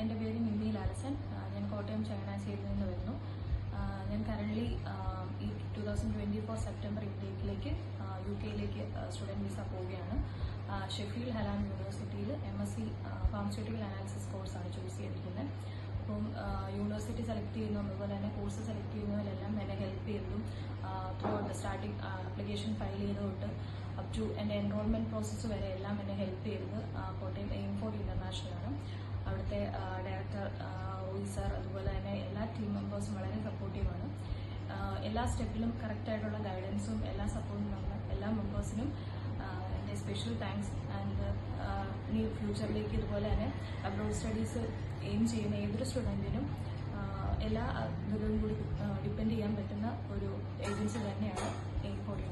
എൻ്റെ പേര് നിമ്മി ലാലസൻ. ഞാൻ കോട്ടയം ചങ്ങനാശ്ശേരിയിൽ നിന്ന് വരുന്നു. ഞാൻ കറൻ്റ്ലി ഈ 2024 സെപ്റ്റംബർ ഇൻടേക്കിലേക്ക് UK സ്റ്റുഡൻറ് വിസ പോവുകയാണ്. ഷെഫീൽഡ് ഹലാൻ യൂണിവേഴ്സിറ്റിയിൽ MSc ഫാർമസ്യൂട്ടിക്കൽ അനാലിസിസ് കോഴ്സാണ് ചൂസ് ചെയ്തിരിക്കുന്നത്. അപ്പം യൂണിവേഴ്സിറ്റി സെലക്ട് ചെയ്യുന്നതും അതുപോലെ തന്നെ കോഴ്സ് സെലക്ട് ചെയ്യുന്നതിലെല്ലാം എന്നെ ഹെൽപ്പ് ചെയ്തതും through out starting application file ചെയ്ത് തൊട്ട് അപ് ടു എൻ്റെ എൻറോൾമെൻറ്റ് പ്രോസസ്സ് വരെ എല്ലാം എന്നെ ഹെൽപ്പ് ചെയ്തത് കോട്ടയം എയിംഫോർഡ് ഇൻ്റർനാഷണലാണ്. അവിടുത്തെ ഡയറക്ടർ റോയി സാർ അതുപോലെ തന്നെ എല്ലാ ടീം മെമ്പേഴ്സും വളരെ സപ്പോർട്ടീവാണ്. എല്ലാ സ്റ്റെപ്പിലും കറക്റ്റായിട്ടുള്ള ഗൈഡൻസും എല്ലാ സപ്പോർട്ടും തന്ന എല്ലാ മെമ്പേഴ്സിനും എൻ്റെ സ്പെഷ്യൽ താങ്ക്സ്. ആൻഡ് ഇനി ഫ്യൂച്ചറിലേക്ക് ഇതുപോലെ തന്നെ അബ്രോഡ് സ്റ്റഡീസ് എയിം ചെയ്യുന്ന ഏതൊരു സ്റ്റുഡൻറ്റിനും എല്ലാ ഇതിലും കൂടി ഡിപ്പെൻഡ് ചെയ്യാൻ പറ്റുന്ന ഒരു ഏജൻസി തന്നെയാണ് എയിംഫോർഡ്.